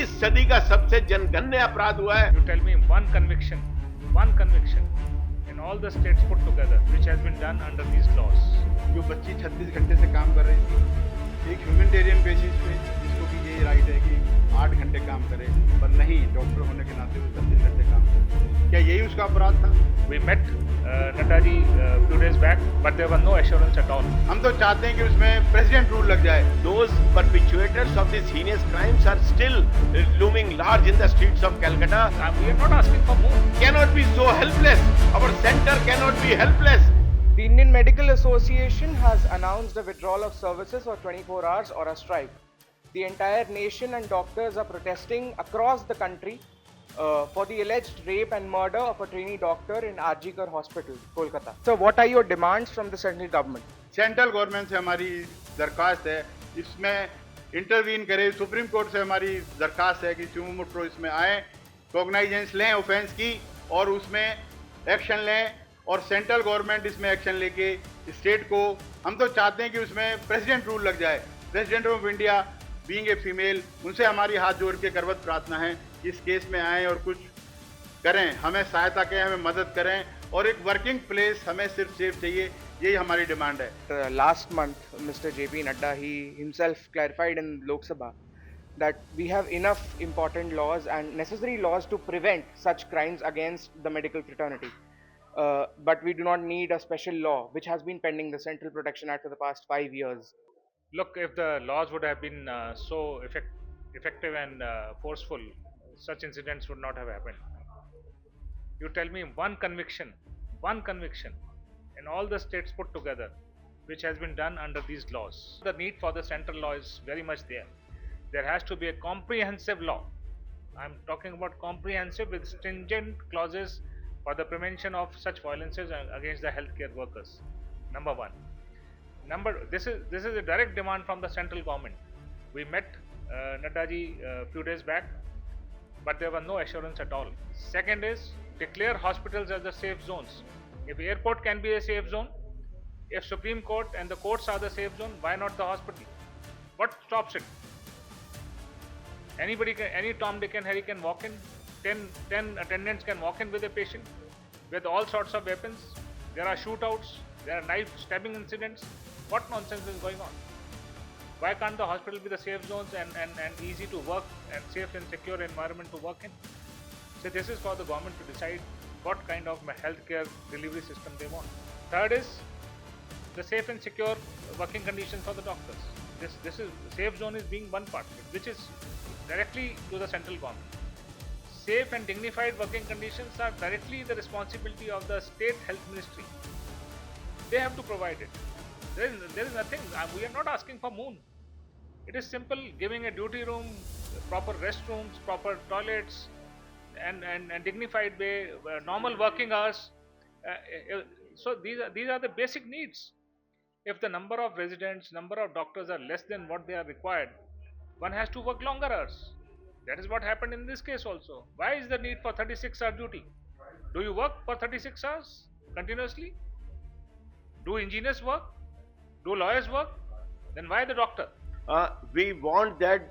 इस सदी का सबसे जनगणना अपराध हुआ है। You tell me one conviction in all the states put together which has been done under these laws. जो बच्ची 36 घंटे से काम कर रही थी एक ह्यूमैनिटेरियन बेसिस पे, जिसको कि ये राइट है कि 8 घंटे काम करे, पर नहीं, डॉक्टर होने के नाते वो 36 घंटे काम करे। क्या यही उसका अपराध था? We met Nadda ji few days back, but there was no assurance at all. हम तो चाहते हैं कि उसमें प्रेसिडेंट रूल लग जाए। Those perpetrators of these heinous crimes are still looming large in the streets of Calcutta. We are not asking for more. Cannot be so helpless. Our center cannot be helpless. The Indian Medical Association has announced a withdrawal of services for 24 hours or a strike. The entire nation and doctors are protesting across the country for the alleged rape and murder of a trainee doctor in RG Kar Hospital, Kolkata. So what are your demands from the central government? Central government से हमारी दरखास्त है, इसमें intervene करे। Supreme court से हमारी दरखास्त है कि सुमोटो इसमें आए, कॉग्नाइजेंस लें ऑफेंस की और उसमें एक्शन लें, और सेंट्रल गवर्नमेंट इसमें एक्शन लेके स्टेट को, हम तो चाहते हैं कि उसमें प्रेसिडेंट रूल लग जाए। President of India being a female, उनसे हमारी हाथ जोड़ के करवत प्रार्थना है इस केस में आएँ और कुछ करें, हमें सहायता करें, हमें मदद करें, और एक वर्किंग प्लेस हमें सिर्फ सेफ चाहिए, यही हमारी डिमांड है। Last month, Mr. JP Nadda, he himself clarified in Lok Sabha that we have enough important laws and necessary laws to prevent such crimes against the medical fraternity. But we do not need a special law, which has been pending the Central Protection Act for the past 5 years. Look, if the laws would have been so effective and forceful, such incidents would not have happened. You tell me one conviction in all the states put together which has been done under these laws. The need for the central law is very much there. There has to be a comprehensive law. I'm talking about comprehensive with stringent clauses for the prevention of such violences against the healthcare workers. Number one. This is a direct demand from the central government. We met Nadda ji few days back, but there was no assurance at all. Second is declare hospitals as the safe zones. If airport can be a safe zone, if Supreme Court and the courts are the safe zone, why not the hospital? What stops it? Any Tom, Dick and Harry can walk in. 10 attendants can walk in with a patient with all sorts of weapons. There are shootouts, there are knife stabbing incidents. What nonsense is going on? Why can't the hospital be the safe zones and easy to work and safe and secure environment to work in? So this is for the government to decide what kind of healthcare delivery system they want. Third is the safe and secure working conditions for the doctors. This is safe zone is being one part, which is directly to the central government. Safe and dignified working conditions are directly the responsibility of the state health ministry. They have to provide it. There is nothing. We are not asking for moon. It is simple, giving a duty room, proper restrooms, proper toilets, and dignified way, normal working hours. So these are the basic needs. If the number of residents, number of doctors are less than what they are required, one has to work longer hours. That is what happened in this case also. Why is the need for 36-hour duty? Do you work for 36 hours continuously? Do engineers work? Do lawyers work? Then why the doctor? We want that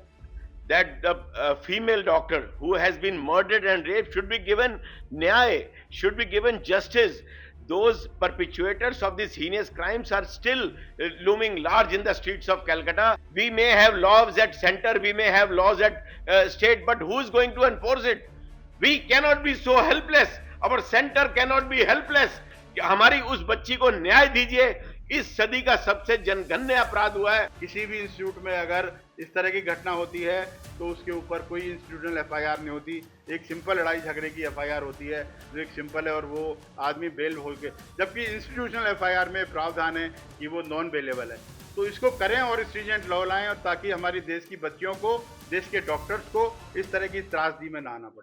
the female doctor who has been murdered and raped should be given nyay, should be given justice. Those perpetrators of these heinous crimes are still looming large in the streets of Calcutta. We may have laws at center, we may have laws at state, but who is going to enforce it? We cannot be so helpless. Our center cannot be helpless. हमारी उस बच्ची को न्याय दीजिए, इस सदी का सबसे जनगणना अपराध हुआ है। किसी भी इंस्टीट्यूट में अगर इस तरह की घटना होती है तो उसके ऊपर कोई इंस्टीट्यूशनल एफआईआर नहीं होती, एक सिंपल लड़ाई झगड़े की एफआईआर होती है जो एक सिंपल है और वो आदमी बेल हो के, जबकि इंस्टीट्यूशनल एफआईआर में प्रावधान है कि वो नॉन बेलेबल है। तो इसको करें और स्ट्रिजेंट लॉ लाएं, और ताकि हमारी देश की बच्चियों को, देश के डॉक्टर्स को इस तरह की त्रासदी में ना आना पड़े।